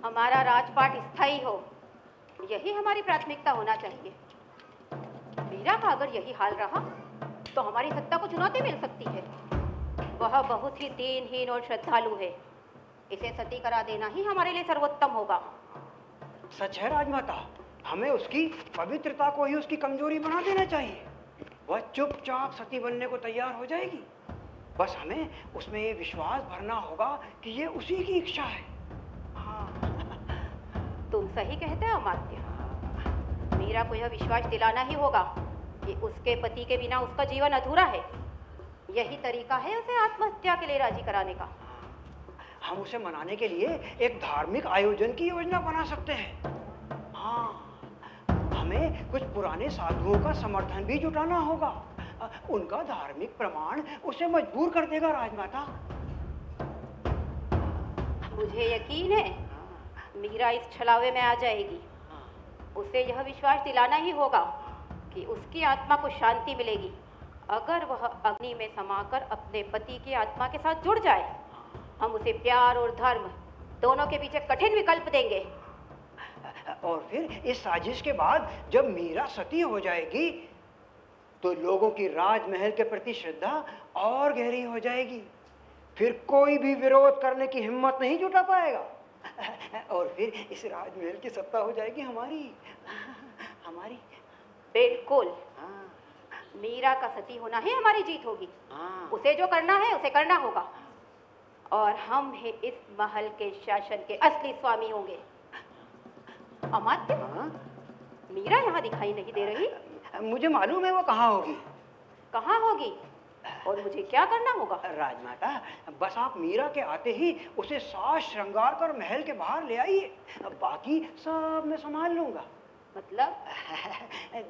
हमारा राजपाट स्थायी हो, यही हमारी प्राथमिकता होना चाहिए। मीरा का अगर यही हाल रहा तो हमारी सत्ता को चुनौती मिल सकती है। वह बहुत ही दीनहीन और श्रद्धालु है, इसे सती करा देना ही हमारे लिए सर्वोत्तम होगा। सच है राजमाता, हमें उसकी पवित्रता को ही उसकी कमजोरी बना देना चाहिए। वह चुपचाप सती बनने को तैयार हो जाएगी। बस हमें उसमें ये विश्वास भरना होगा कि ये उसी की इच्छा है। हाँ। तुम सही कहते हो अमात्य। मीरा को यह विश्वास दिलाना ही होगा कि उसके पति के बिना उसका जीवन अधूरा है। यही तरीका है उसे आत्महत्या के लिए राजी कराने का। हम उसे मनाने के लिए एक धार्मिक आयोजन की योजना बना सकते हैं। हाँ, हमें कुछ पुराने साधुओं का समर्थन भी जुटाना होगा। उनका धार्मिक प्रमाण उसे मजबूर कर देगा राजमाता। मुझे यकीन है मीरा इस छलावे में आ जाएगी। उसे यह विश्वास दिलाना ही होगा कि उसकी आत्मा को शांति मिलेगी अगर वह अग्नि में समाकर अपने पति की आत्मा के साथ जुड़ जाए। हम उसे प्यार और धर्म दोनों के पीछे कठिन विकल्प देंगे। और फिर इस साजिश के बाद जब मीरा सती हो जाएगी तो लोगों की राजमहल के प्रति श्रद्धा और गहरी हो जाएगी। फिर कोई भी विरोध करने की हिम्मत नहीं जुटा पाएगा और फिर इस राजमहल की सत्ता हो जाएगी हमारी। बिल्कुल। मीरा का सती होना ही हमारी जीत होगी। उसे जो करना है उसे करना होगा और हम ही इस महल के शासन के असली स्वामी होंगे। अमात्य, मीरा यहाँ दिखाई नहीं दे रही। मुझे मालूम है वो कहाँ होगी। कहाँ होगी और मुझे क्या करना होगा? राजमाता, बस आप मीरा के आते ही उसे साज श्रृंगार कर महल के बाहर ले आइए। बाकी सब मैं संभाल लूंगा। मतलब?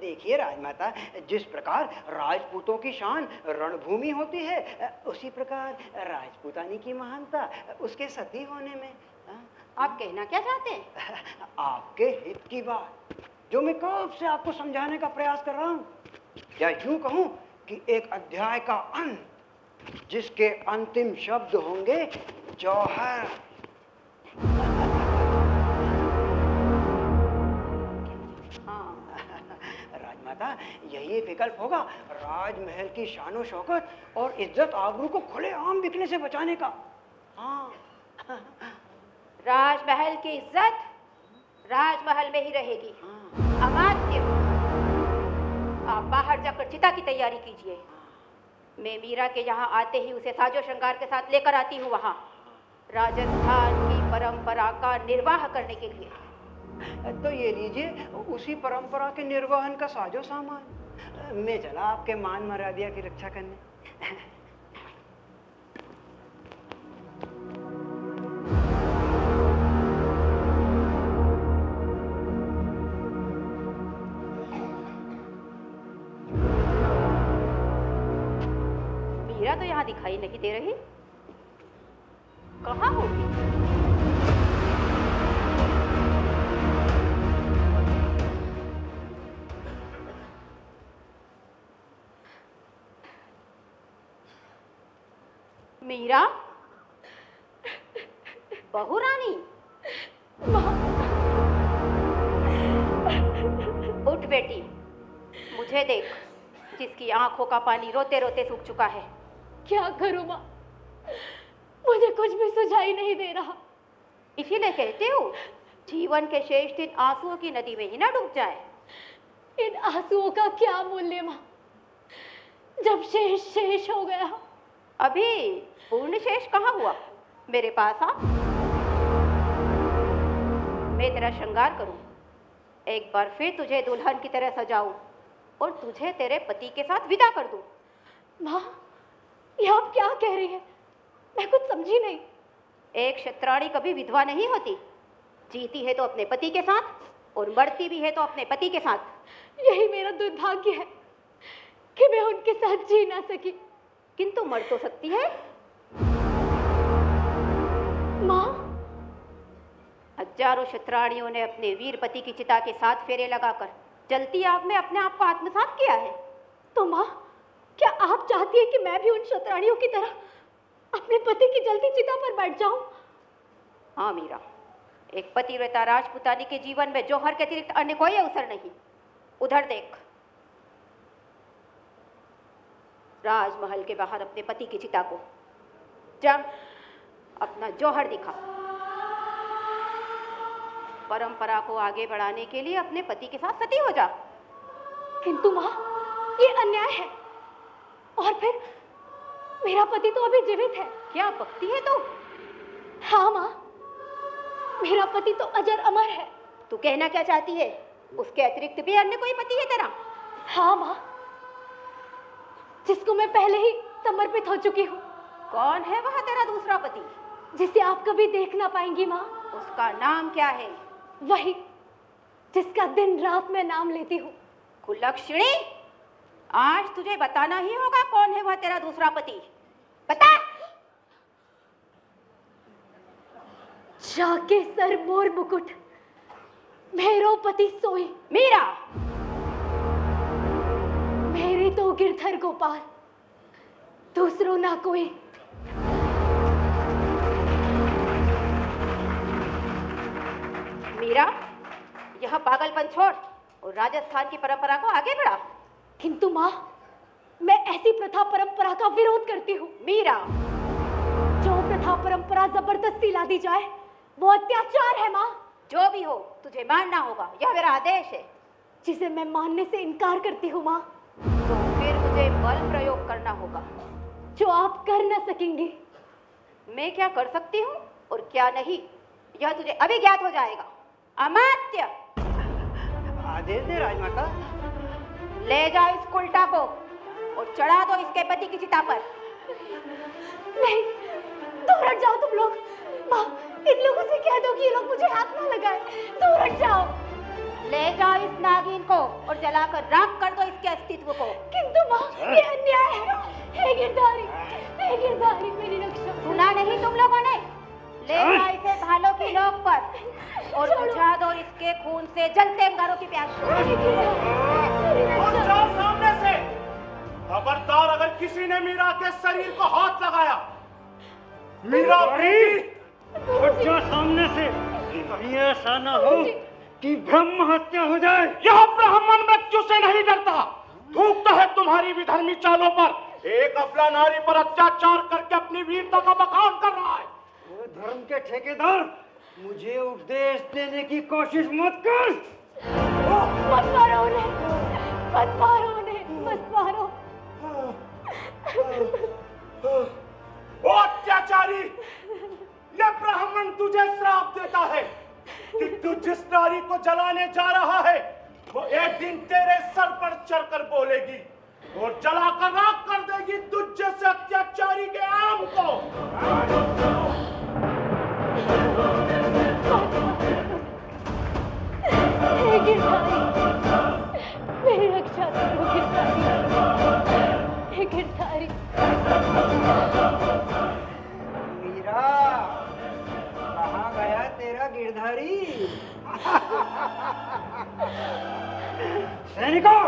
देखिए राजमाता, जिस प्रकार राजपूतों की शान रणभूमि होती है, उसी प्रकार राजपूतानी की महानता उसके सती होने में। आप कहना क्या चाहते हैं? आपके हित की बात जो मैं कब से आपको समझाने का प्रयास कर रहा हूँ, या यूं कहूं कि एक अध्याय का अंत जिसके अंतिम शब्द होंगे जौहर। राजमाता, यही विकल्प होगा राजमहल की शानो शौकत और इज्जत आबरू को खुलेआम बिकने से बचाने का। हाँ। राजमहल की इज्जत राजमहल में ही रहेगी। अमात्य, आप बाहर जाकर चिता की तैयारी कीजिए। मैं मीरा के यहाँ आते ही उसे साजो श्रृंगार के साथ लेकर आती हूँ वहाँ राजस्थान की परंपरा का निर्वाह करने के लिए। तो ये लीजिए उसी परंपरा के निर्वहन का साजो सामान। मैं चला आपके मान मर्यादा की रक्षा करने। मीरा तो यहाँ दिखाई नहीं दे रही। कहाँ होगी? मीरा, बहू रानी, उठ बेटी, मुझे देख, जिसकी आंखों का पानी रोते रोते सूख चुका है। क्या करूं माँ, मुझे कुछ भी सुझाई नहीं दे रहा। इसीलिए कहती हूँ जीवन के शेष दिन आंसुओं की नदी में ही ना डूब जाए। इन आंसुओं का क्या मूल्य माँ, जब शेष शेष हो गया। अभी पूर्ण शेष कहाँ हुआ? मेरे पास आ, मैं तेरा श्रृंगार करूं, एक बार फिर तुझे दुल्हन की तरह सजाऊं और तुझे तेरे पति के साथ विदा कर दूं। माँ, ये आप क्या कह रही हैं? मैं कुछ समझी नहीं। एक क्षत्राणी कभी विधवा नहीं होती। जीती है तो अपने पति के साथ और मरती भी है तो अपने पति के साथ। यही मेरा दुर्भाग्य है कि मैं उनके साथ जी ना सकी। किंतु मर तो सकती है। माँ, हजारों क्षत्राणियों ने अपने वीर पति की चिता के साथ फेरे लगाकर जलती आग में अपने आप को आत्मसात किया है। तो माँ, क्या आप चाहती हैं कि मैं भी उन क्षत्राणियों की तरह अपने पति की जलती चिता पर बैठ जाऊं? हाँ मीरा, एक पतिव्रता राजपुतानी के जीवन में जौहर के अतिरिक्त अन्य कोई अवसर नहीं। उधर देख, राजमहल के बाहर अपने पति की चिता को जब अपना जौहर दिखा। परंपरा को आगे बढ़ाने के लिए अपने पति के साथ सती हो जा। किंतु माँ, ये अन्याय है। और फिर मेरा पति तो अभी जीवित है। क्या बकती है तू? हाँ माँ, मेरा पति तो अजर अमर है। तू कहना क्या चाहती है? उसके अतिरिक्त भी अन्य कोई पति है तेरा? हाँ माँ, जिसको मैं पहले ही समर्पित हो चुकी हूँ। कौन है वह तेरा दूसरा पति? जिसे आप कभी देख ना पाएंगी माँ। उसका नाम क्या है? वही जिसका दिन रात मैं नाम लेती हूँ। कुलक्षणी, आज तुझे बताना ही होगा कौन है वह तेरा दूसरा पति। बता। जाके सर मोर मुकुट मेरो पति सोई। मीरा, मेरे तो गिरधर गोपाल, दूसरो ना कोई। मीरा, यह पागलपन छोड़ और राजस्थान की परंपरा को आगे बढ़ा। किंतु माँ, मैं ऐसी प्रथा परंपरा का विरोध करती हूँ। मीरा, जो प्रथा परंपरा जबरदस्ती ला दी जाए वो अत्याचार है माँ। जो भी हो, तुझे मानना होगा, यह मेरा आदेश है। जिसे मैं मानने से इनकार करती हूँ माँ, तो फिर मुझे बल प्रयोग करना होगा, जो आप कर न सकेंगी। मैं क्या कर सकती हूँ और क्या नहीं, यह तुझे अभी ज्ञात हो जाएगा। अमात्य, आदेश दे राजमाता। ले जाओ इस उल्टा को और चढ़ा दो इसके पति की चिता पर। नहीं, दूर हट जाओ तुम लोग। माँ, इन लोगों से कह दो कि ये लोग मुझे हाथ ना लगाए। दूर हट जाओ। ले जाओ इस नागिन को और जलाकर राख कर दो इसके अस्तित्व को। किंतु माँ, ये अन्याय है। हे गिरधारी, मेरी रक्षा। सुना नहीं तुम लोगों ने? ले जाओ इसे भालों की नोक पर और बुझा दो इसके खून से जलते अंगारों की प्यास को। और जाओ सामने से। खबरदार, अगर किसी ने मीरा के शरीर को हाथ लगाया। मीरा जा सामने से, कहीं ऐसा ना हो कि ब्रह्म हत्या हो जाए। यह ब्राह्मण मृत्यु से नहीं डरता, थूकता है तुम्हारी विधर्मी चालों पर। एक अबला नारी पर अत्याचार करके अपनी वीरता का बखान कर रहा है। वो धर्म के ठेकेदार, मुझे उपदेश देने की कोशिश मत कर। मत मारो उन्हें, मत मारो उन्हें, मत मारो। ओ अत्याचारी, यह ब्राह्मण तुझे श्राप देता है कि तू जिस नारी को जलाने जा रहा है वो एक दिन तेरे सर पर चढ़कर बोलेगी और जलाकर राख कर देगी तुझ जैसे अत्याचारी के आम को। हे गिरधारी, मेरी रक्षा करो गिरधारी। हे गिरधारी। मीरा, कहाँ गया तेरा गिरधारी? सैनिकों,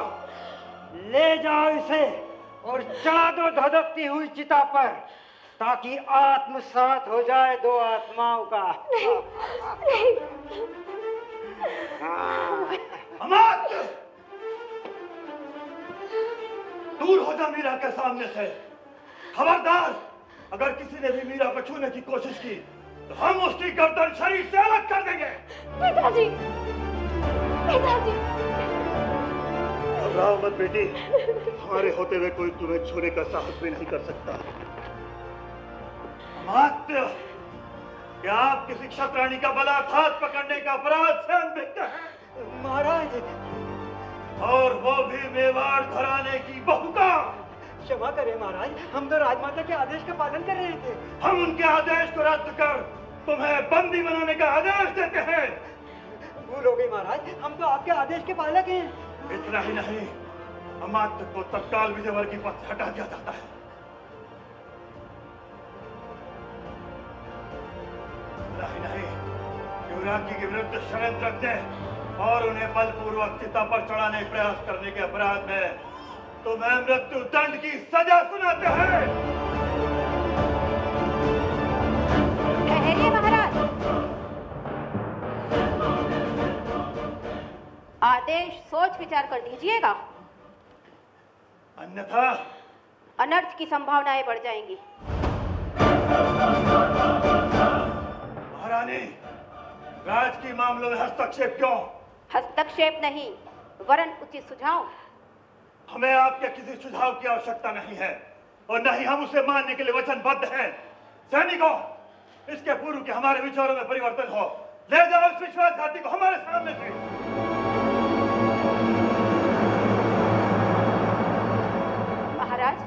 ले जाओ इसे और चढ़ा दो धधकती हुई चिता पर, ताकि आत्मसात हो जाए दो आत्माओं का। नहीं। अमात्य, दूर हो जा मीरा के सामने से। खबरदार, अगर किसी ने भी मीरा को छूने की कोशिश की तो हम उसकी गर्दन शरीर से अलग कर देंगे। पिताजी, पिताजी। घबराओ मत बेटी, हमारे होते हुए कोई तुम्हें छूने का साहस भी नहीं कर सकता। अमात्य, क्या आप किसी क्षत्राणी का बलात्कार पकड़ने का अपराध से अनभिज्ञ हैं? महाराज, और वो भी मेवाड़ घराने की बहू का। क्षमा करें महाराज, हम तो राजमाता के आदेश का पालन कर रहे थे। हम उनके आदेश को रद्द कर तुम्हें बंदी बनाने का आदेश देते हैं। भूल हो गई महाराज, हम तो आपके आदेश के पालक हैं। इतना ही नहीं, अमात्य को तत्काल विजयवर्गीय पद से हटा दिया जाता है। इतना ही नहीं, युवराज के विरुद्ध षड्यंत्र रचने और उन्हें बलपूर्वक चिता पर चढ़ाने का प्रयास करने के अपराध में तुम्हें मृत्यु दंड की सजा सुनाते हैं। ठहरिए महाराज, विचार कर दीजिएगा, अन्यथा अनर्थ की संभावनाएं बढ़ जाएंगी। महारानी, राजकीय मामलों में हस्तक्षेप क्यों? हस्तक्षेप नहीं, वरन उचित सुझाव। हमें आपके किसी सुझाव की आवश्यकता नहीं है और न ही हम उसे मानने के लिए वचनबद्ध हैं। सैनिकों, इसके पूर्व कि हमारे विचारों में परिवर्तन हो, ले जाओ इस विश्वासघाती को हमारे सामने से। महाराज,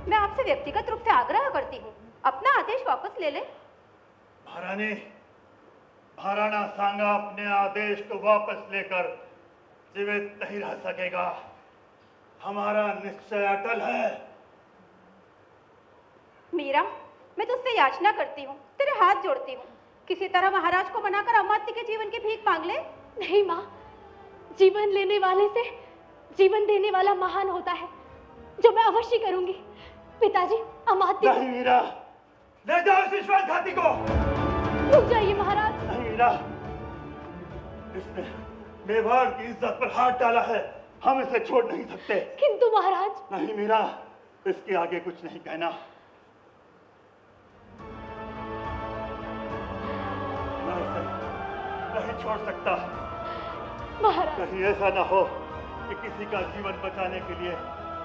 मैं आपसे व्यक्तिगत रूप से आग्रह करती हूँ, अपना आदेश वापस ले ले। महारानी, महाराणा सांगा अपने आदेश को वापस लेकर जीवित नहीं रह सकेगा। हमारा निश्चय अटल है। मीरा, मैं तुझसे याचना करती हूँ, तेरे हाथ जोड़ती हूँ, किसी तरह महाराज को मनाकर अमात्य के जीवन की भीख मांग ले। नहीं माँ, जीवन लेने वाले से जीवन देने वाला महान होता है, जो मैं अवश्य करूंगी। पिताजी, अमात्य। नहीं मीरा, ले जाओ इस विश्वासघाती को। रुक जाइए महाराज। नहीं मीरा, इसने मेवाड़ की इज्जत पर हाथ डाला है, हम इसे छोड़ नहीं सकते। किंतु महाराज। नहीं मीरा, इसके आगे कुछ नहीं कहना। मैं इसे नहीं छोड़ सकता। महाराज, कहीं ऐसा ना हो कि किसी का जीवन बचाने के लिए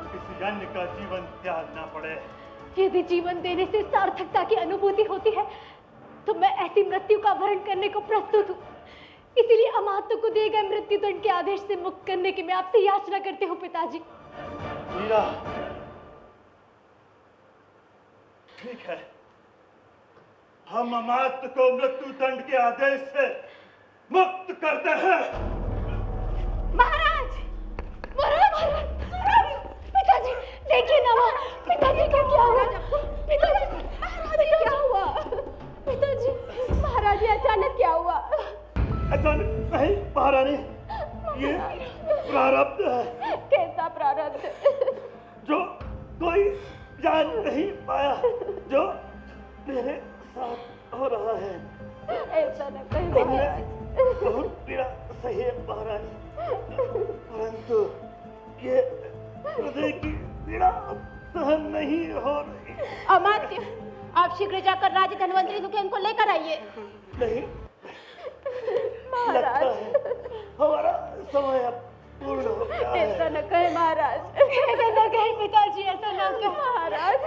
किसी अन्य का जीवन त्यागना पड़े। यदि जीवन देने से सार्थकता की अनुभूति होती है तो मैं ऐसी मृत्यु का वरण करने को प्रस्तुत हूँ। इसीलिए अमात्य को दिए गए मृत्यु दंड के आदेश से मुक्त करने की मैं आपसे याचना करती हूँ पिताजी। मीरा, ठीक है, हम अमात्य को मृत्यु दंड के आदेश से मुक्त करते हैं। महाराज, महाराज, पिताजी देखिए ना, पिताजी को क्या हुआ? पिताजी, महाराज क्या हुआ? पिताजी, महाराज अचानक क्या हुआ? अचानक नहीं महारानी, ये प्रारब्ध है। कैसा प्रारब्ध? जो कोई जान नहीं पाया, जो मेरे साथ हो रहा है। ऐसा न कहिए महाराज। बहुत पीड़ा सही है महारानी, परंतु ये हृदय की पीड़ा सहन नहीं हो रही। अमात्य, आप शीघ्र जाकर राज धनवंतरी सुखेन को लेकर आइए। नहीं, महाराज, हमारा समय अब पूर्ण हो गया है। ऐसा न कहे महाराज, ऐसा न कहे पिताजी, ऐसा न कहे महाराज।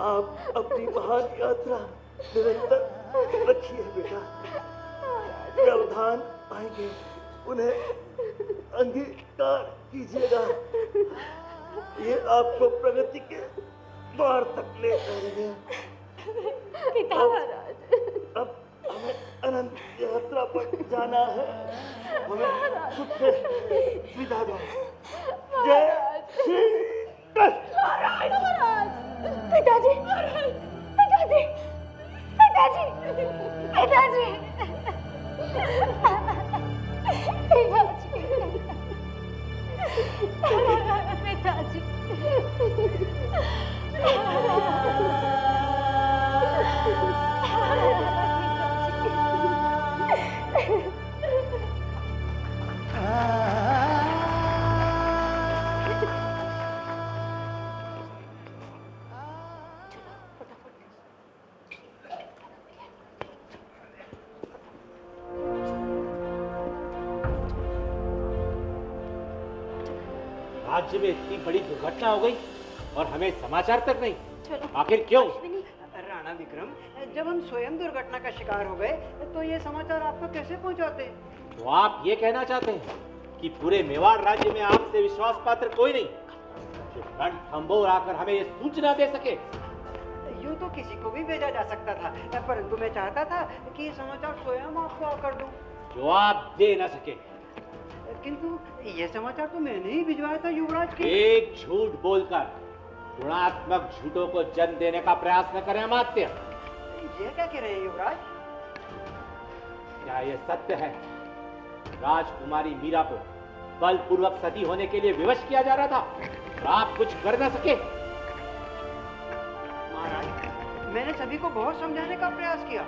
आप अपनी महान यात्रा निरंतर रखिए बेटा। व्यवधान आएंगे, उन्हें अंगीकार कीजिएगा। ये आपको प्रगति के द्वार तक ले जाएंगे। पिता महाराज, अब हमें अनंत यात्रा पर जाना है, हमें सुख से विदा दो। जय श्री कृष्ण। महाराज, पिताजी, पिताजी, पिताजी, पिताजी, पिताजी, राज्य में इतनी बड़ी दुर्घटना हो गई और हमें समाचार तक नहीं। चलो। आखिर क्यों? राणा विक्रम, जब हम स्वयं दुर्घटना का शिकार हो गए तो ये समाचार आपको कैसे पहुंचाते? तो आप ये कहना चाहते हैं कि पूरे मेवाड़ राज्य में आपसे विश्वास पात्र कोई नहीं जो रणथंभौर आकर हमें ये सूचना दे सके? यूं तो किसी को भी भेजा जा सकता था, परंतु मैं चाहता था कि ये समाचार स्वयं आपको आकर दूं। जो आप दे न सके। किंतु ये समाचार तो मैंने ही भिजवाया था युवराज के। एक झूठ बोलकर गुणात्मक झूठों को जन्म देने का प्रयास न करें अमात्य। ये क्या कह रहे हैं युवराज? क्या यह सत्य है? राजकुमारी मीरा को बलपूर्वक सती होने के लिए विवश किया जा रहा था और आप कुछ कर न सके? महाराज, मैंने सभी को बहुत समझाने का प्रयास किया,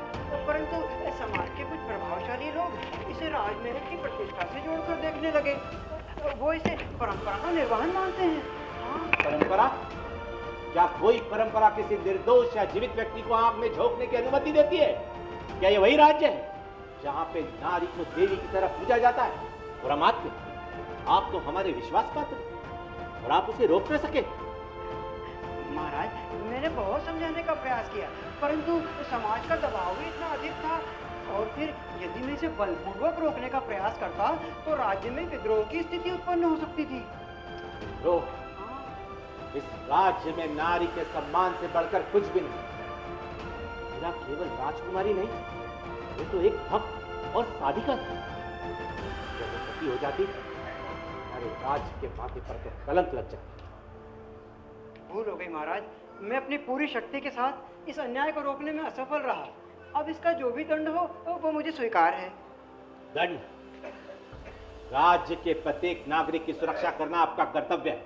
परंतु समाज के कुछ प्रभावशाली लोग इसे राजमहल की प्रतिष्ठा से जोड़कर देखने लगे। वो इसे परंपरा का निर्वहन मानते हैं। हाँ। परंपरा? क्या कोई परंपरा किसी निर्दोष या जीवित व्यक्ति को आंख में झोंकने की अनुमति देती है? क्या ये वही राज्य है जहां पे नारी को देवी की तरह पूजा जाता है? और अमात्य, आप तो हमारे विश्वास पात्र और आप उसे रोक न सके। महाराज, मैंने बहुत समझाने का प्रयास किया, परंतु समाज का दबाव भी इतना अधिक था। और फिर यदि मैं इसे बलपूर्वक रोकने का प्रयास करता तो राज्य में विद्रोह की स्थिति उत्पन्न हो सकती थी। विद्रोह? इस राज्य में नारी के सम्मान से बढ़कर कुछ भी नहीं। मीरा केवल राजकुमारी नहीं, वो तो एक भक्त और साधिका थी। जब वो सती हो जाती, हमारे राज्य के माथे पर तो कलंक लग जाती। भूल हो गई महाराज, मैं अपनी पूरी शक्ति के साथ इस अन्याय को रोकने में असफल रहा। अब इसका जो भी दंड हो वो मुझे स्वीकार है। दंड? राज्य के प्रत्येक नागरिक की सुरक्षा करना आपका कर्तव्य है,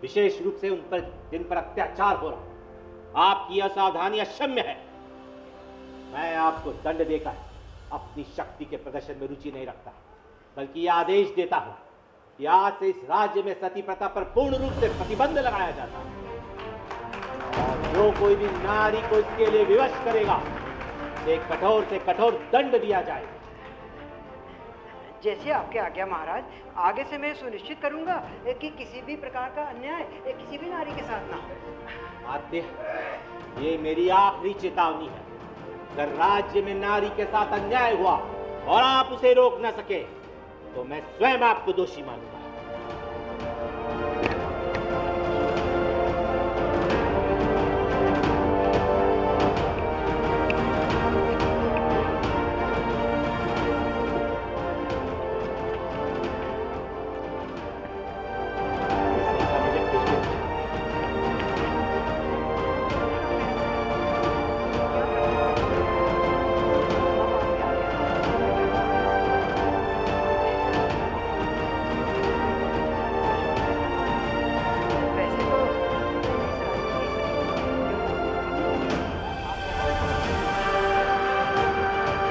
विशेष रूप से उन पर जिन पर अत्याचार हो रहा। आपकी असावधानी अक्षम्य है। मैं आपको दंड देकर अपनी शक्ति के प्रदर्शन में रुचि नहीं रखता, बल्कि यह आदेश देता हूं कि आज से इस राज्य में सती प्रथा पर पूर्ण रूप से प्रतिबंध लगाया जाता है। और जो कोई भी नारी को इसके लिए विवश करेगा, उसे कठोर से कठोर दंड दिया जाएगा। जैसे आपके आज्ञा महाराज। आगे से मैं सुनिश्चित करूंगा कि किसी भी प्रकार का अन्याय किसी भी नारी के साथ ना हो। आद्य, ये मेरी आखिरी चेतावनी है। अगर राज्य में नारी के साथ अन्याय हुआ और आप उसे रोक न सके, तो मैं स्वयं आपको दोषी मानूंगा।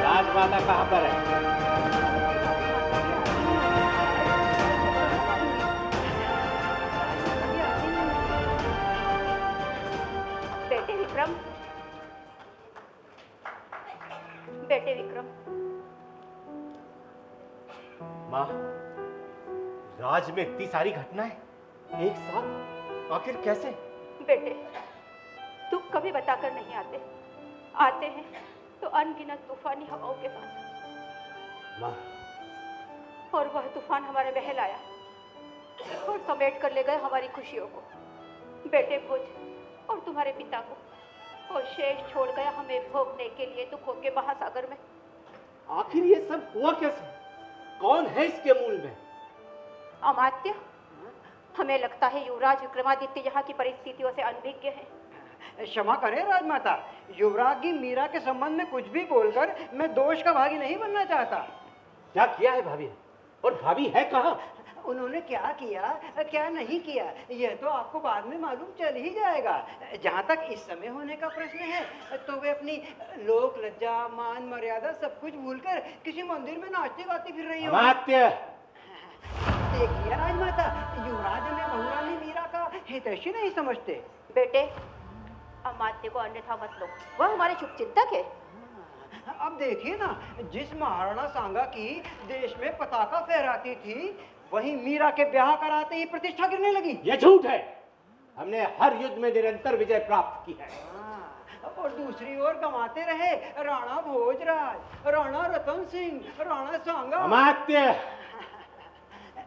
राजमाता कहां पर है? बेटे विक्रम, बेटे विक्रम। माँ, राज में इतनी सारी घटनाएं एक साथ, आखिर कैसे? बेटे, दुख कभी बताकर नहीं आते, आते हैं तो अनगिनत तूफानी हवाओं के साथ। माँ, और वह तूफान हमारे महल आया और समेट कर ले गए हमारी खुशियों को, बेटे भोज और तुम्हारे पिता को, और शेष छोड़ गया हमें भोगने के लिए दुखों के महासागर में। आखिर ये सब हुआ कैसे? कौन है इसके मूल में? अमात्य, हमें लगता है युवराज विक्रमादित्य यहाँ की परिस्थितियों से अनभिज्ञ है। क्षमा करें राजमाता, युवराज मीरा के संबंध में कुछ भी बोलकर मैं दोष का भागी नहीं बनना चाहता। क्या किया है भाभी? और भाभी है कहाँ? उन्होंने क्या किया क्या नहीं किया यह तो आपको बाद में मालूम चल ही जाएगा। जहाँ तक इस समय होने का प्रश्न है तो वे अपनी लोक लज्जा मान मर्यादा सब कुछ भूलकर किसी मंदिर में नाचते गाती फिर रही हो। अमात्य! देखिए राजमाता, युवराज में बहुरानी मीरा का हितैषी नहीं समझते। बेटे, अमात्य को अन्यथा मत लो, वह हमारे शुभचिंतक है। अब देखिए ना, जिस महाराणा सांगा की देश में पताका फहराती थी, वहीं मीरा के ब्याह कराते ही प्रतिष्ठा गिरने लगी। यह झूठ है। हमने हर युद्ध में निरंतर विजय प्राप्त की है। और दूसरी ओर गंवाते रहे राणा भोजराज, राणा रतन सिंह, राणा सांगा। अमात्य!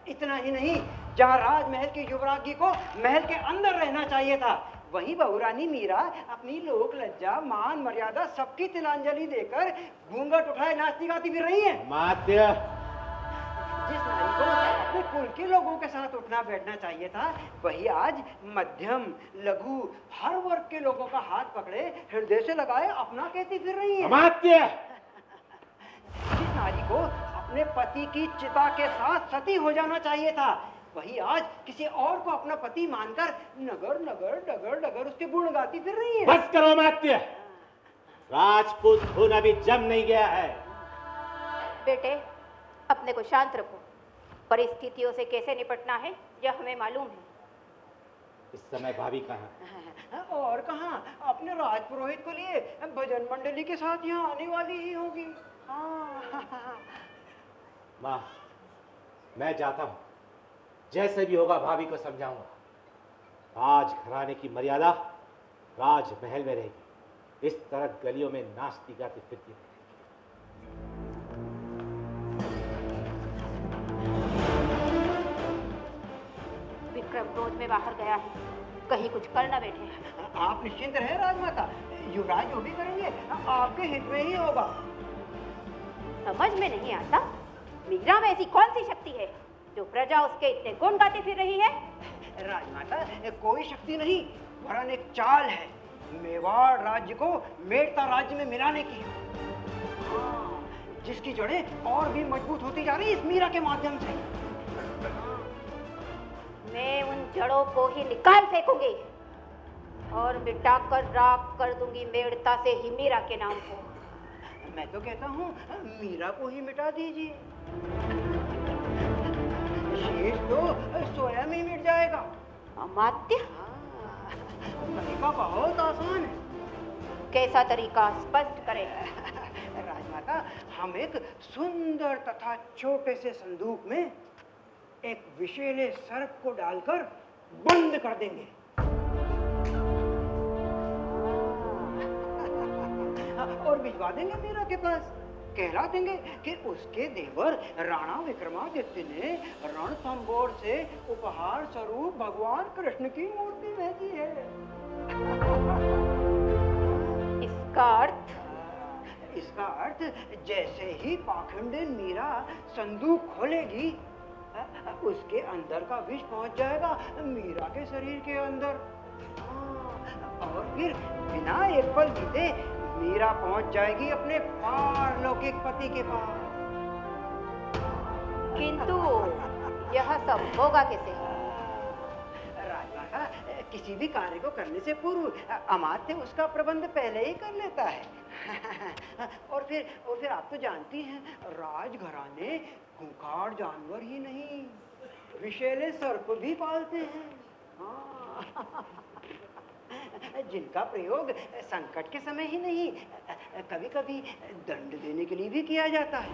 इतना ही नहीं, जहाँ राजमहल की युवरागी को महल के अंदर रहना चाहिए था, वहीं बहुरानी मीरा अपनी लोक लज्जा मान मर्यादा सबकी तिलांजलि देकर घूंघट उठाए नाचती गाती भी रही है। अमात्य! जिस नारी को अपने कुल के लोगों के साथ उठना बैठना चाहिए था, वही आज मध्यम लघु हर वर्ग के लोगों का हाथ पकड़े हृदय से लगाए अपना कहती फिर रही है। अमात्य! जिस नारी को अपने पति की चिता के साथ सती हो जाना चाहिए था, वही आज किसी और को अपना पति मानकर नगर नगर डगर डगर उसके गुण गाती फिर रही है। बस करो अमात्य, राजपूत खून अभी जम नहीं गया है। बेटे, अपने को शांत रखो। परिस्थितियों से कैसे निपटना है यह हमें मालूम है। इस समय भाभी कहाँ? और कहाँ, अपने राजपुरोहित को लिए भजन मंडली के साथ यहाँ आने वाली ही होगी। माँ, मैं जाता हूँ, जैसे भी होगा भाभी को समझाऊंगा। राज घराने की मर्यादा राजमहल में रहेगी, इस तरह गलियों में नाचती गाती फिरती रहेगी। विक्रम क्रोध में बाहर गया है, कहीं कुछ कर न बैठे। आप निश्चिंत रहे राजमाता, युवराज जो भी करेंगे आपके हित में ही होगा। समझ में नहीं आता, मीरा में ऐसी कौन सी शक्ति है जो प्रजा उसके इतने गुण गाती फिर रही है? राजमाता, कोई शक्ति नहीं, वरन एक चाल है मेवाड़ राज्य को मेड़ता राज्य में मिलाने की। हाँ, जिसकी जड़ें और भी मजबूत होती जा रही इस मीरा के माध्यम से। मैं उन जड़ों को ही निकाल फेंकूंगी और मिटाकर राख कर दूंगी मेड़ता से ही मीरा के नाम को। मैं तो कहता हूँ मीरा को ही मिटा दीजिए, शेष तो स्वयं ही मिट जाएगा। अमात्य, तरीका बहुत आसान है। कैसा तरीका, स्पष्ट करें। राजमाता, हम एक सुंदर तथा छोटे से संदूक में एक विषैले सर्प को डालकर बंद कर देंगे। और भिजवा देंगे मीरा के पास। कहला देंगे कि उसके देवर राणा विक्रमादित्य ने रणथंबोर से उपहार स्वरूप भगवान कृष्ण की मूर्ति भेजी है। इसका अर्थ? इसका अर्थ जैसे ही पाखंडिन मीरा संदूक खोलेगी, उसके अंदर का विष पहुंच जाएगा मीरा के शरीर के अंदर। और फिर बिना एक पल बीते मीरा पहुंच जाएगी अपने पारलौकिक पति के पास। किंतु यह सब होगा कैसे? राजमाता, किसी भी कार्य को करने से पूर्व अमात्य उसका प्रबंध पहले ही कर लेता है। और फिर आप तो जानती हैं, राजघराने खूंखार जानवर ही नहीं, विषैले सर्प भी पालते हैं। हाँ। जिनका प्रयोग संकट के समय ही नहीं, कभी-कभी दंड देने के लिए भी किया जाता है।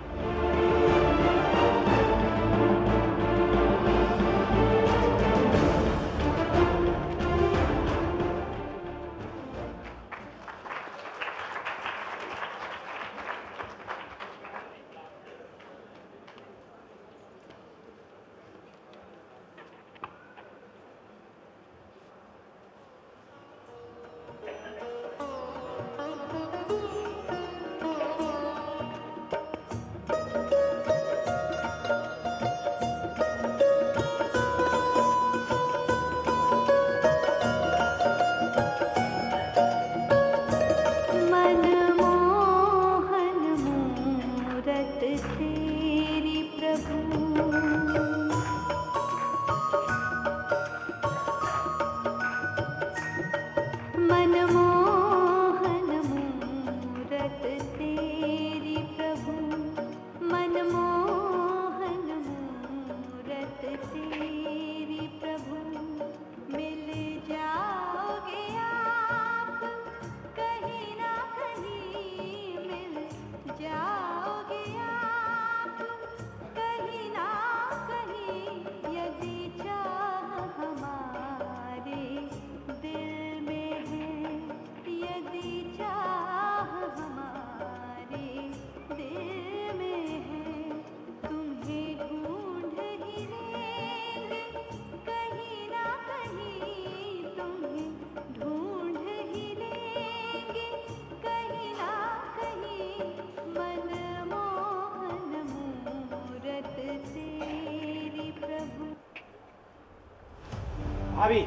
भाभी,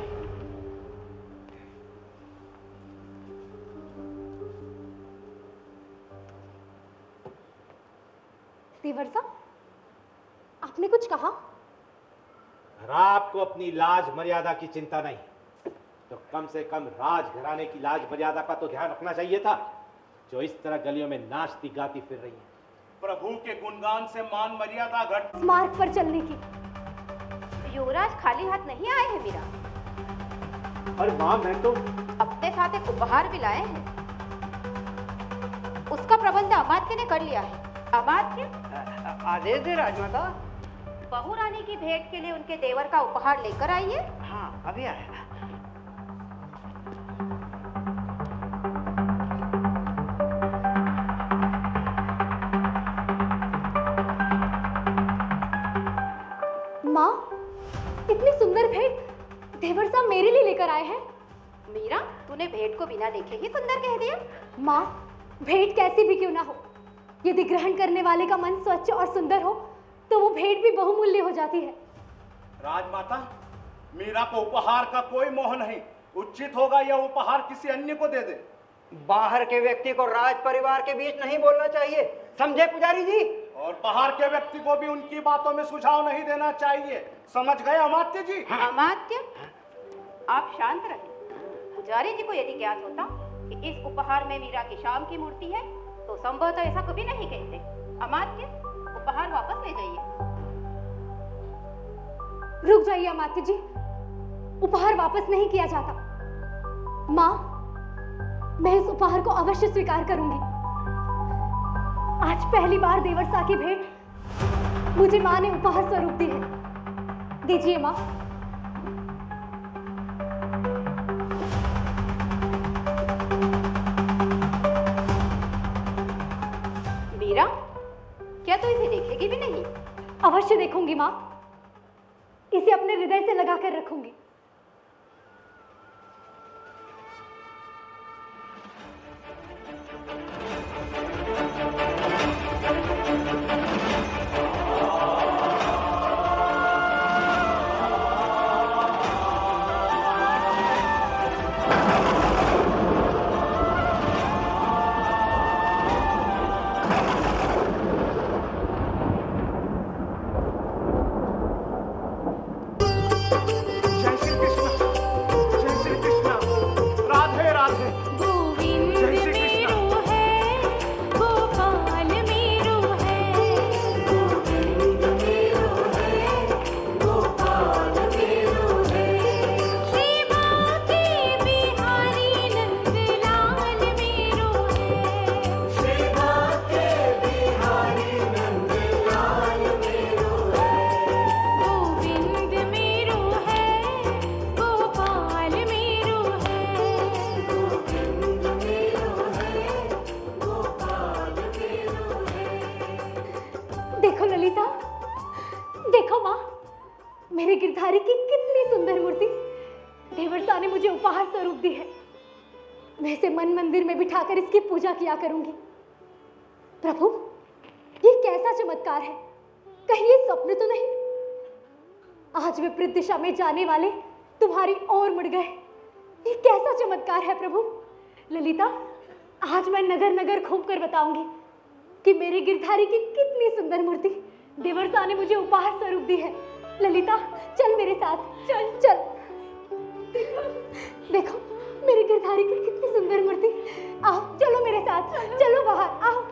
देवर साहब, आपने कुछ कहा? आपको अपनी लाज मर्यादा की चिंता नहीं, तो कम से कम राजघराने की लाज मर्यादा का तो ध्यान रखना चाहिए था, जो इस तरह गलियों में नाचती गाती फिर रही है। प्रभु के गुणगान से मान मर्यादा घट। मार्ग पर चलने की। युवराज खाली हाथ नहीं आए हैं मीरा, और माँ मैं तो अपने साथ एक उपहार भी लाए हैं। उसका प्रबंध अमात्य ने कर लिया है। अमात्य आदेश दे राजमाता। बहू रानी की भेंट के लिए उनके देवर का उपहार लेकर आइए। हाँ, अभी आया। माँ, इतनी सुंदर भेंट देवर साहब मेरे लिए लेकर आए हैं। मीरा, तूने भेंट को बिना देखे ही सुंदर कह दिया। माँ, भेंट कैसी भी क्यों ना हो, यदि ग्रहण करने वाले का मन स्वच्छ और सुंदर हो तो वो भेंट भी बहुमूल्य हो जाती है। राजमाता, मीरा को उपहार का कोई मोह नहीं। उचित होगा यह उपहार किसी अन्य को दे दे। बाहर के व्यक्ति को राज परिवार के बीच नहीं बोलना चाहिए, समझे पुजारी जी? और बाहर के व्यक्ति को भी उनकी बातों में सुझाव नहीं देना चाहिए, समझ गए अमात्य जी? अमात्य, आप शांत रहिए। पुजारी जी को यदि ज्ञात होता कि इस उपहार में मीरा की शाम की मूर्ति है तो संभवतः ऐसा कभी नहीं कहते। अमात्य, उपहार वापस ले जाइए। रुक जाइए अमात्य जी, उपहार वापस नहीं किया जाता। माँ, मैं इस उपहार को अवश्य स्वीकार करूंगी। आज पहली बार देवरसा की भेंट मुझे माँ ने उपहार स्वरूप दी है। दीजिए माँ। मीरा, क्या तू इसे देखेगी भी नहीं? अवश्य देखूंगी माँ, इसे अपने हृदय से लगाकर रखूंगी। देखो ललिता, देखो माँ, मेरे गिरधारी की कितनी सुंदर मूर्ति देवरसा ने मुझे उपहार स्वरूप दी है। मैं इसे मन मंदिर में बिठाकर इसकी पूजा किया करूंगी। प्रभु, ये कैसा चमत्कार है, कहीं ये स्वप्न तो नहीं? आज विपरीत दिशा में जाने वाले तुम्हारी ओर मुड़ गए। ये कैसा चमत्कार है प्रभु। ललिता, आज मैं नगर नगर घूम कर बताऊंगी कि मेरे गिरधारी की कितनी सुंदर मूर्ति देवरसा ने मुझे उपहार स्वरूप दी है। ललिता, चल मेरे साथ, चल चल। देखो मेरे गिरधारी की कितनी सुंदर मूर्ति। आओ, चलो मेरे साथ, चलो बाहर आओ।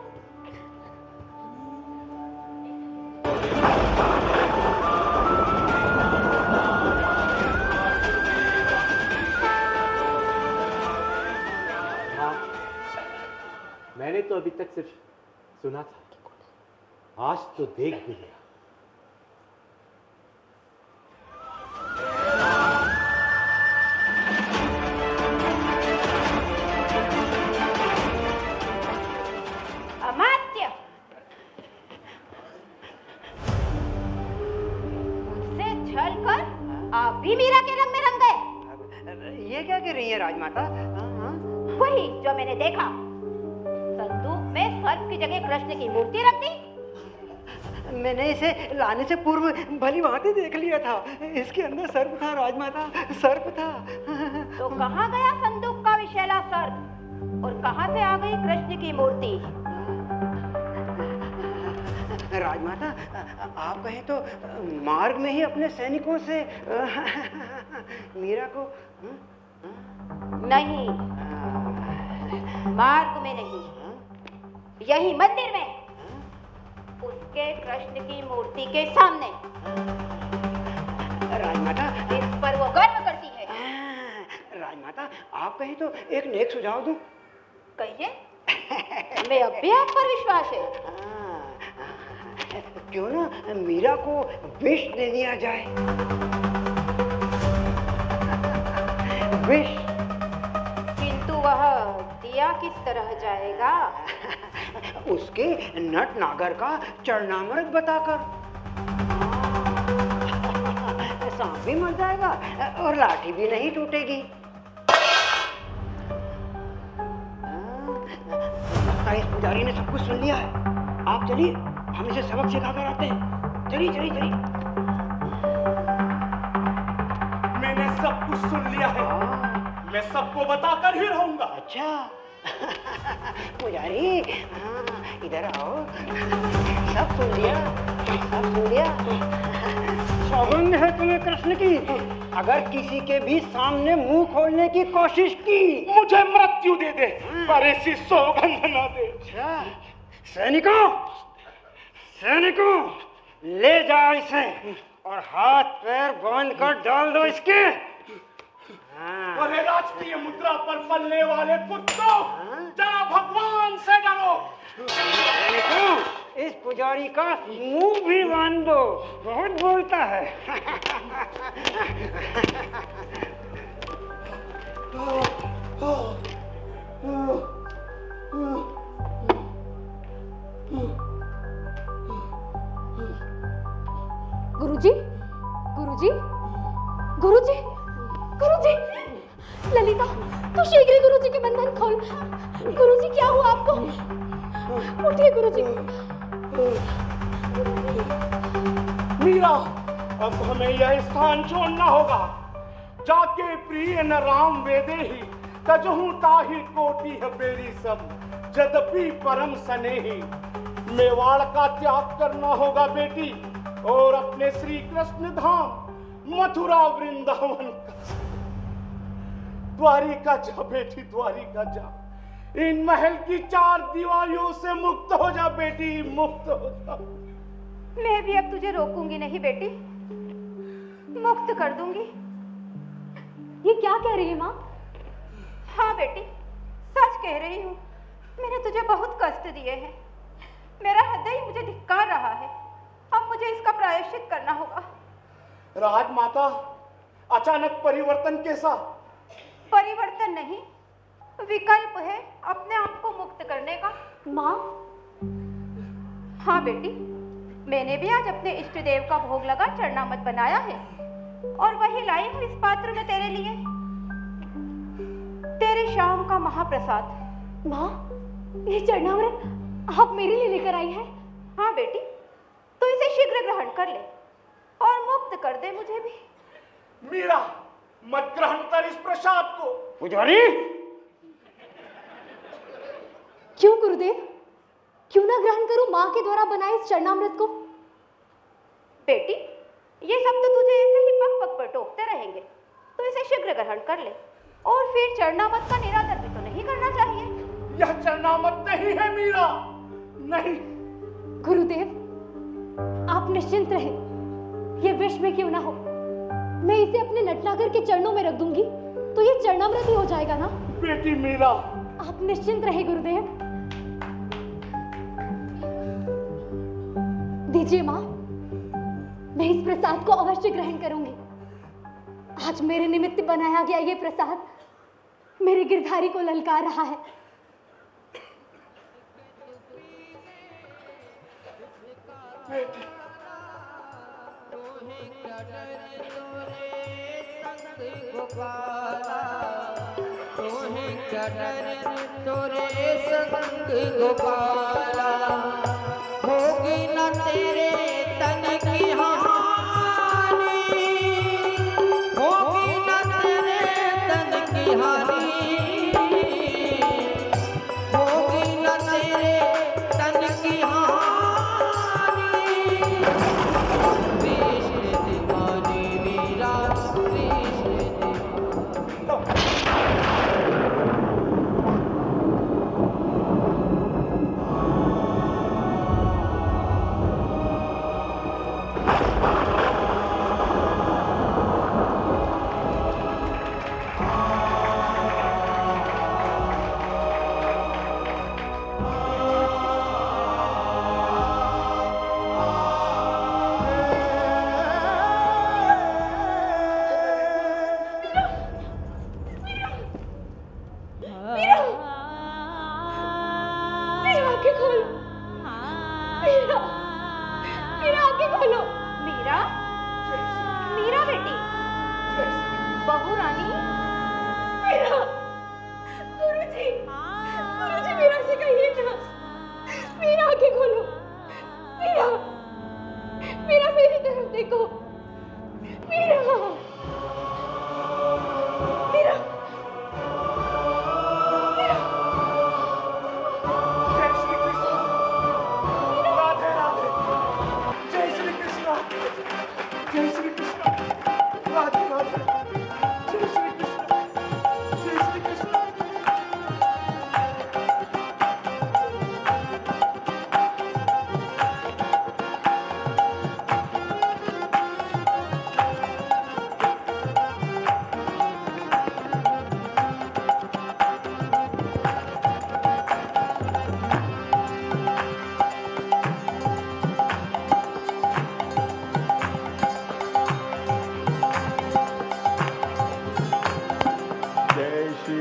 मैंने तो अभी तक सिर्फ सुना था, आज तो देख भी लिया। अमात्य, मुझसे छल कर आप भी मीरा के रंग में रंग गए। ये क्या कह रही है राजमाता? वही जो मैंने देखा, संदूक में सर्प की जगह कृष्ण की मूर्ति रख दी। मैंने इसे लाने से पूर्व भली भांति देख लिया था। इसके अंदर सर्प था राजमाता, सर्प था। तो कहाँ गया संदूक का विशैला सर्प और कहाँ से आ गई कृष्ण की मूर्ति? राजमाता, आप कहें तो मार्ग में ही अपने सैनिकों से मीरा को नहीं, मार्ग में नहीं, यही मंदिर में, उसके कृष्ण की मूर्ति के सामने। राजमाता, इस पर वो गर्व करती है। राजमाता, आप कहीं तो एक नेक सुझाव दूं। कहिए, मैं अब भी आप पर विश्वास है। क्यों ना मीरा को विष दे दिया जाए। विष। किंतु वह दिया किस तरह जाएगा? उसके नट नागर का चरणामृत बताकर। सांप भी मर जाएगा और लाठी भी नहीं टूटेगी। इस पुजारी ने सब कुछ सुन लिया है। आप चलिए, हम इसे सबक सिखा कर आते हैं। चलिए चलिए चलिए। मैंने सब कुछ सुन लिया है। मैं सबको बताकर ही रहूंगा। अच्छा पुजारी, इधर आओ। सब सुन लिया, सब सुन लिया। सौगंध है तुम्हें कृष्ण की, अगर किसी के भी सामने मुंह खोलने की कोशिश की, मुझे मृत्यु दे दे, पर ऐसी सौगंध न दे। अच्छा, सैनिकों, सैनिकों, ले जाओ इसे और हाथ पैर बांध कर डाल दो इसके। अरे राजकीय मुद्रा पर पलने वाले कुत्तों, जरा भगवान से डरो। सैनिकों, इस पुजारी का मुंह भी बांध दो, बहुत बोलता है। गुरुजी, गुरुजी, गुरुजी, गुरुजी, ललिता, तू शीघ्र ही गुरुजी के बंधन खोल। गुरुजी, क्या हुआ आपको? उठिए गुरुजी। मीरा, अब हमें यह स्थान छोड़ना होगा। जाके प्रिय न राम वेदे ही, तजहु ताहि कोटि बेरी सब, जदपि परम स्नेही। मेवाड़ का त्याग करना होगा बेटी, और अपने श्री कृष्ण धाम मथुरा वृंदावन का। द्वारिका जा बेटी, द्वारिका जा। इन महल की 4 दीवारों से मुक्त हो जा बेटी, मुक्त हो जा। मैं भी अब तुझे रोकूंगी नहीं बेटी, मुक्त कर दूंगी। ये क्या कह रही है माँ? हाँ बेटी, सच कह रही हूँ। मैंने तुझे बहुत कष्ट दिए हैं, मेरा हृदय ही मुझे धिक्कार रहा है। अब मुझे इसका प्रायश्चित करना होगा। राजमाता, अचानक परिवर्तन कैसा? परिवर्तन नहीं, विकल्प है अपने आप को मुक्त करने का। माँ? हाँ बेटी, मैंने भी आज अपने इष्ट देव का भोग लगा चरणामृत बनाया है, और वही लाई हूँ इस पात्र में तेरे लिए, तेरी शाम का महाप्रसाद। माँ, ये चरणामृत आप मेरे लिए लेकर आई है? हाँ बेटी, तो इसे शीघ्र ग्रहण कर ले और मुक्त कर दे मुझे भी। मीरा, मत ग्रहण कर इस प्रसाद को। पुजारी, क्यों गुरुदेव? क्यों ना ग्रहण करूं माँ के द्वारा बनाए इस चरणामृत को? बेटी, ये सब तो तुझे ऐसे ही पग पग पर टोकते रहेंगे, तो इसे शीघ्र ग्रहण कर ले, और फिर चरणामृत का निरादर भी तो नहीं करना चाहिए। यह चरणामृत नहीं है मीरा, नहीं। गुरुदेव, आप निश्चिंत रहें, ये विष में क्यों ना हो, मैं इसे अपने नटनागर के चरणों में रख दूंगी, तो ये चरणामृत ही हो जाएगा ना? बेटी मीरा, आप निश्चिंत रहे गुरुदेव। दीजिए माँ, मैं इस प्रसाद को अवश्य ग्रहण करूंगी। आज मेरे निमित्त बनाया गया ये प्रसाद मेरे गिरधारी को ललकार रहा है। बेटी, तोरे संग गोपाला, होगी न तेरे तन की हानि, होगी न तेरे तन की हानि, होगी न तेरे तन की हानि। कृष्ण दीवानी मीरा, कृष्ण दीवानी।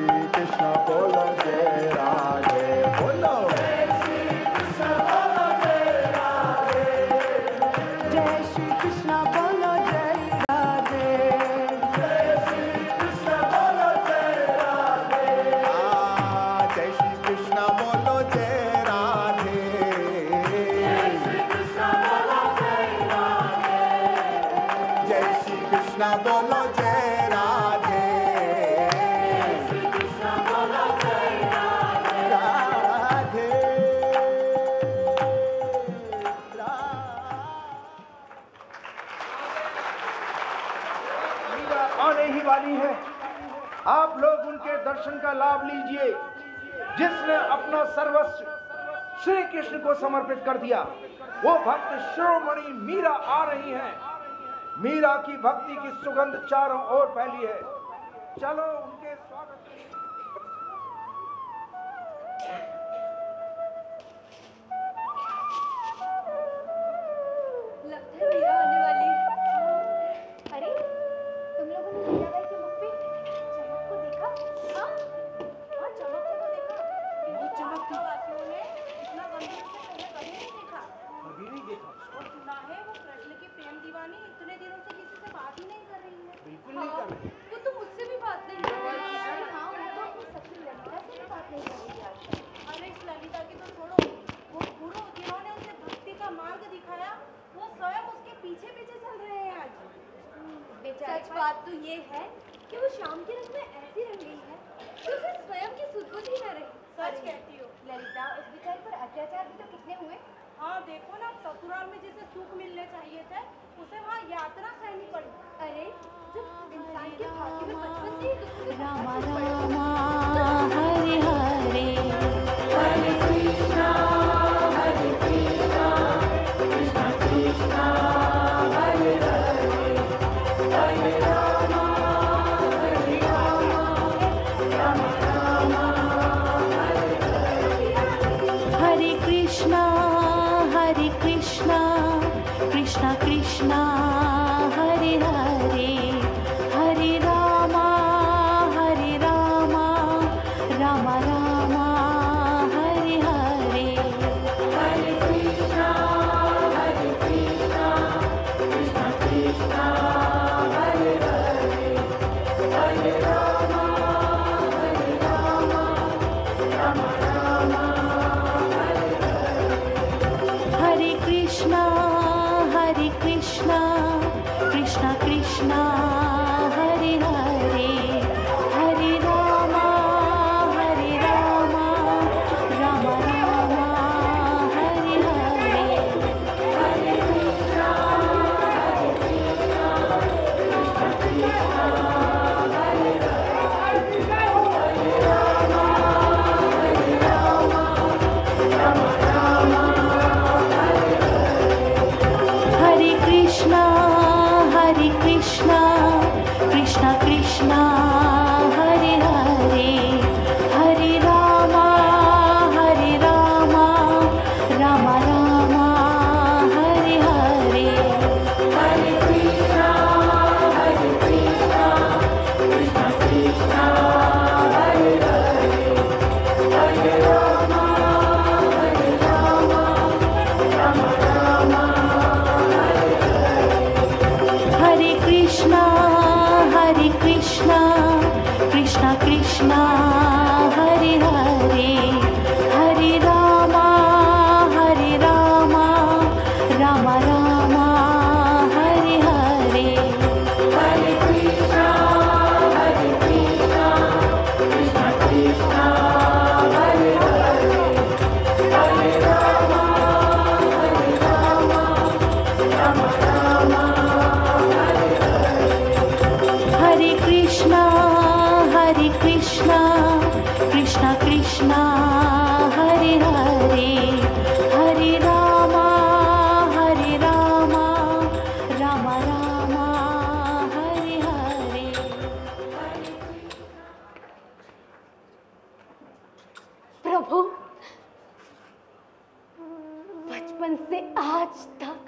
कृष्ण बोलो जय राधे बोलो जय श्री कृष्ण बोलो जय राधे जय श्री कृष्ण बोलो जय राधे जय श्री कृष्ण बोलो जय राधे जय श्री कृष्ण बोलो जय राधे जय श्री कृष्ण बोलो जय राधे जय श्री कृष्ण बोलो जय राधे आने ही वाली है। आप लोग उनके दर्शन का लाभ लीजिए जिसने अपना सर्वस्व श्री कृष्ण को समर्पित कर दिया। वो भक्त शिरोमणि मीरा आ रही हैं। मीरा की भक्ति की सुगंध चारों ओर फैली है। चलो उनके स्वागत लगता है मीरा आने वाली है। अरे तुम लोगों ने मीराबाई के मुख पे चमक को देखा? हाँ हाँ, चमक को तो देखा। बहुत चमक थी। वासियों ने इतना गंभीर से पहले कभी नहीं देखा। कभी नहीं देखा। और सुना है वो कृष्ण की प्रेम दीवानी इतने दिनों से किसी से बात ही नहीं कर रही है। बिल्कुल नहीं कर रही। वो तो मुझसे भी बात नहीं कर रही है। हाँ, वो तो अपनी सखी ललिता से भी बात नहीं कर रही है। अरे इस ललिता की तो छोड़ो, वो गुरु जिन्होंने उसे भक्ति का मार्ग दिखाया वो स्वयं उसके पीछे पीछे चल रहे हैं आज। सच बात तो ये है कि वो शाम के रंग में ऐसी रंग गई है कि उसे स्वयं की सुध-बुध ही न रही। सच कहती हो ललिता, उस बेचारी पर अत्याचार भी तो कितने हुए। हाँ देखो ना, ससुराल में जिसे सुख मिलने चाहिए थे उसे वहाँ यातना सहनी पड़ी। अरे जब इंसान के भाग्य में बचपन से ही दुख रामा रामा हरे हरे हरे कृष्णा कृष्णा कृष्णा हरे हरे हरे रामा रामा रामा हरे हरे हरे कृष्णा कृष्णा कृष्णा हरे हरे हरे रामा रामा रामा हरे हरे हरे कृष्णा कृष्णा कृष्णा हरे हरे हरे रामा रामा रामा हरे हरे हरे कृष्णा कृष्णा कृष्णा हरे हरे हरे रामा रामा रामा हरे हरे हरे कृष्णा कृष्णा कृष्णा हरे हरे हरे रामा रामा रामा हरे हरे हरे कृष्णा कृष्णा कृष्णा हरे हरे हरे रामा रामा रामा हरे हरे हरे कृष्णा कृष्णा कृष्णा हरे हरे हरे रामा रामा रामा हरे हरे हरे कृष्णा कृष्णा कृष्णा हरे हरे हरे रामा रामा रामा हरे हरे हरे कृष्णा कृष्णा कृष्णा हरे हरे हरे रामा रामा रामा हरे हरे हरे कृष्णा कृष्णा कृष्णा हरे हरे हरे रामा रामा रामा हरे हरे प्रभु, बचपन से आज तक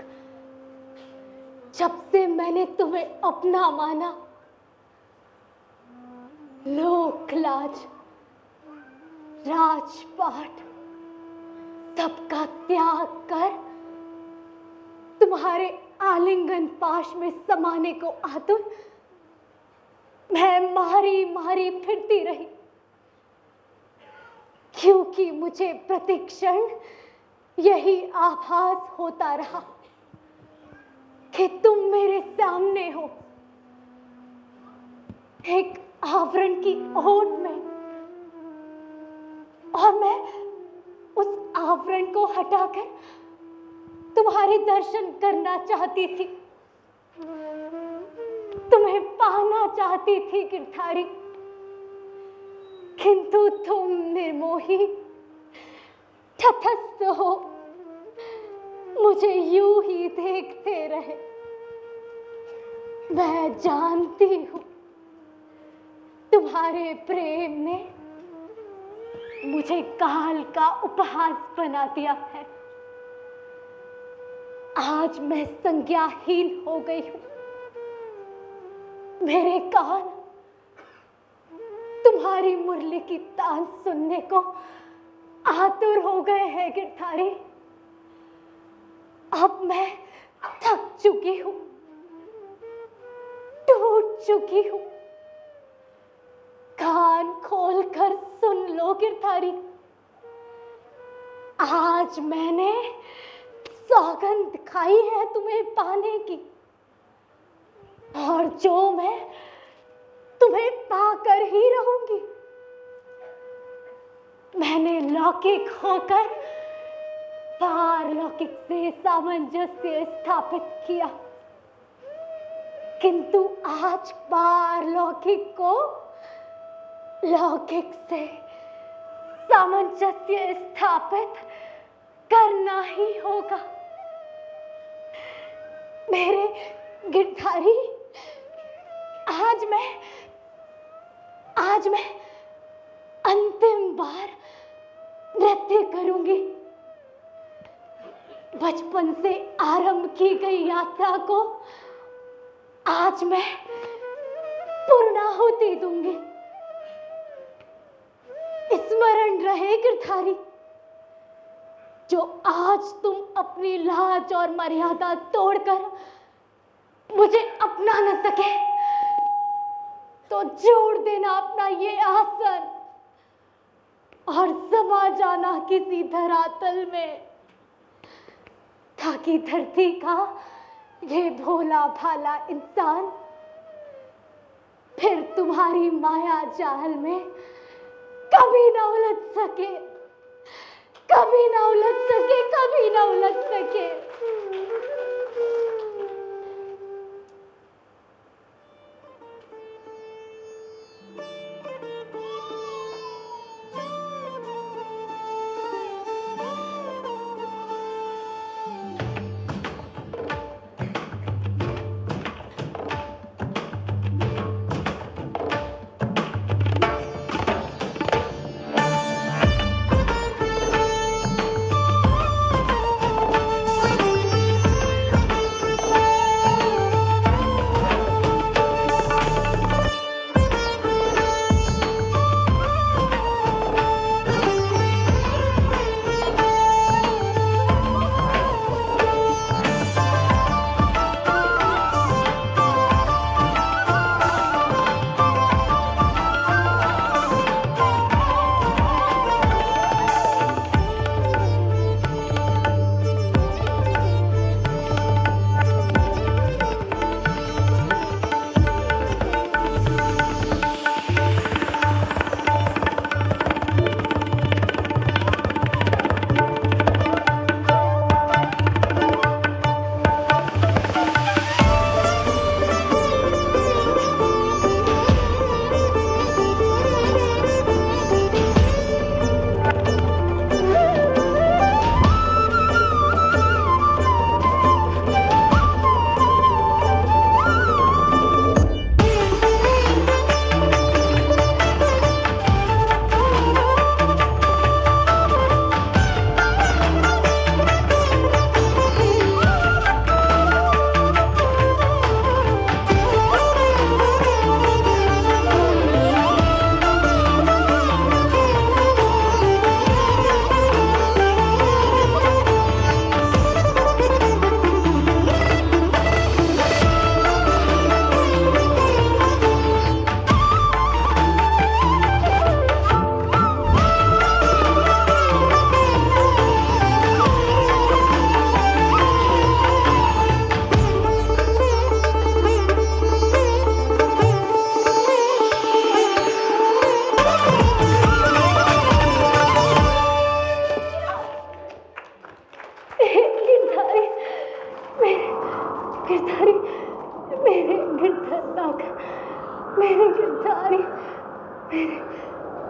जब से मैंने तुम्हें अपना माना लोकलाज, राजपाट सबका त्याग कर तुम्हारे आलिंगन पाश में समाने को आतुर मैं मारी मारी फिरती रही, क्योंकि मुझे प्रतिक्षण यही आभास होता रहा कि तुम मेरे सामने हो, एक आवरण की ओट में, और मैं उस आवरण को हटाकर तुम्हारे दर्शन करना चाहती थी, तुम्हें पाना चाहती थी गिरधारी, किंतु तुम निर्मोही तटस्थ हो, मुझे यूं ही देखते रहे। मैं जानती हूं तुम्हारे प्रेम ने मुझे काल का उपहास बना दिया है। आज मैं संज्ञाहीन हो गई हूं, मेरे कान तुम्हारी मुरली की तान सुनने को आतुर हो गए हैं गिरधारी। अब मैं थक चुकी हूं, टूट चुकी हूं, कान खोलकर सुन लो गिरधारी। आज मैंने सौगंध खाई है तुम्हें पाने की, और जो मैं तुम्हें पाकर ही रहूंगी। मैंने लौकिक होकर पारलौकिक से सामंजस्य स्थापित किया, किंतु आज पारलौकिक को लौकिक से सामंजस्य स्थापित करना ही होगा। मेरे गिरधारी, आज मैं अंतिम बार नृत्य करूंगी। बचपन से आरंभ की गई यात्रा को आज मैं पूर्णाहुति दूंगी। स्मरण रहे गिरधारी, जो आज तुम अपनी लाज और मर्यादा तोड़कर मुझे अपना न सके, तो जोड़ देना अपना ये आसन और समा जाना किसी धरातल में, ताकि धरती का ये भोला भाला इंसान फिर तुम्हारी माया जाल में कभी ना उलझ सके, कभी ना उलझ सके, कभी ना उलझ सके।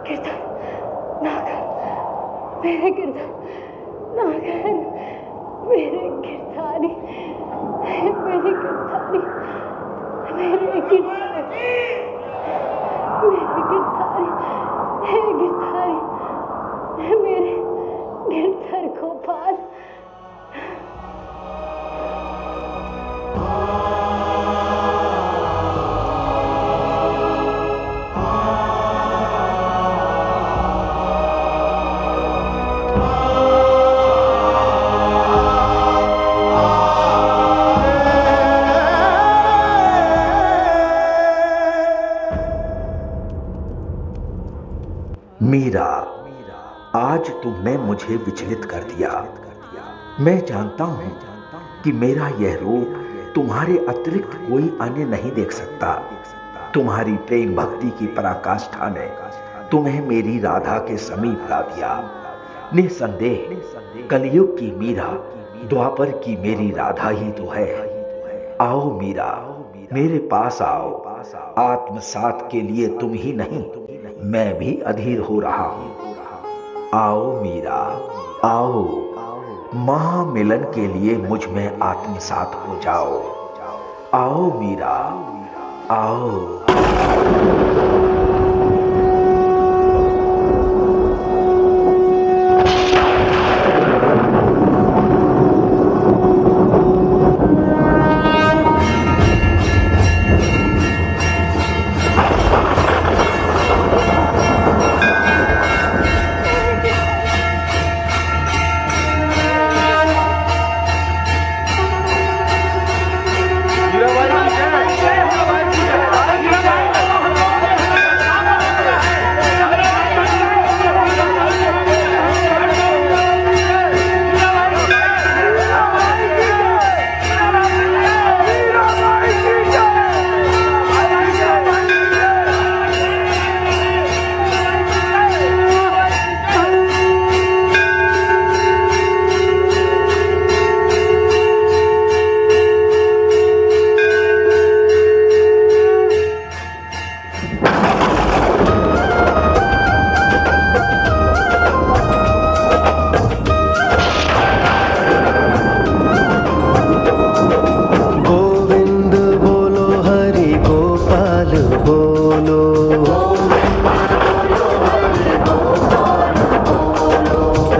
गिरधर ना कर, मेरे गिरधर ना कर, मेरे गिरधारी, मेरी गिरधारी, मेरे गिरधारी, मेरे गिरधारी, हे गिरधारी, मेरे गिरधर गोपाल। मीरा, आज तुमने मुझे विचलित कर दिया। मैं जानता हूं कि मेरा यह रूप तुम्हारे अतिरिक्त कोई अन्य नहीं देख सकता। तुम्हारी प्रेम भक्ति की पराकाष्ठा ने तुम्हें मेरी राधा के समीप ला दिया। निसंदेह कलयुग की मीरा द्वापर की मेरी राधा ही तो है। आओ मीरा, मेरे पास आओ। आत्मसात के लिए तुम ही नहीं, मैं भी अधीर हो रहा हूं। आओ मीरा, आओ, महामिलन के लिए मुझ में आत्मसात हो जाओ। आओ मीरा, आओ।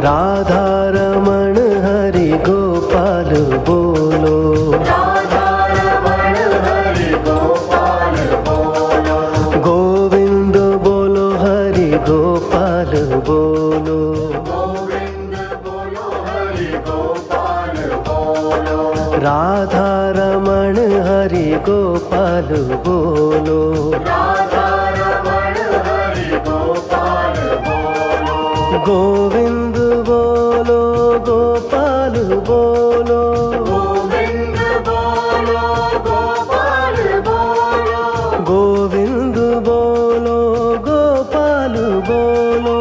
राधा रमण हरि गोपाल बोलो, राधा रमण हरि गोपाल बोलो, गोविंद बोलो गोपाल बोलो, गोविंद बोलो गोपाल बोलो, गोविंद बोलो गोपाल बोलो,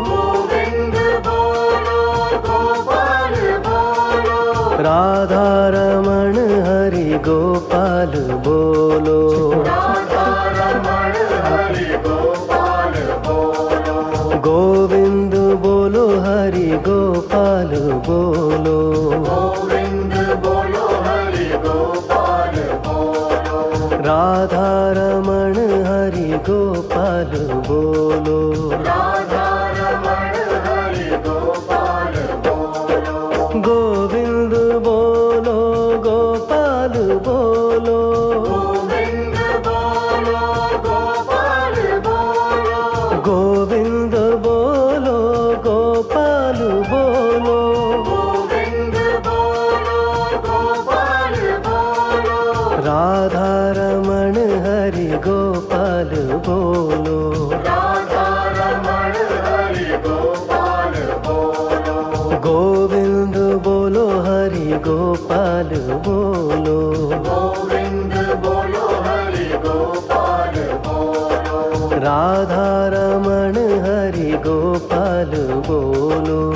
गोविंद बोलो गोपाल बोलो, राधा रमण हरि गोपाल बोलो, राधा रमण हरि गोपाल बोलो, गोविंद बोलो हरि गोपाल बोलो, गोविंद बोलो हरि गोपाल बोलो, राधा रमण हरि गोपाल बोलो, राधा रमण हरि गोपाल बोलो, गोविंद बोलो गोपाल बोलो, गोविंद बोलो गोपाल बोलो, गोविंद बोलो गोपाल बोलो, गोविंद बोलो गोपाल बोलो, राधा रमण हरि गोपाल बोलो, राधा रमण हरि गोपाल बोलो, गोविंद बोलो हरि गोपाल बोलो, गोविंद बोलो हरि गोपाल बोलो, राधा रमण हरि गोपाल बोलो।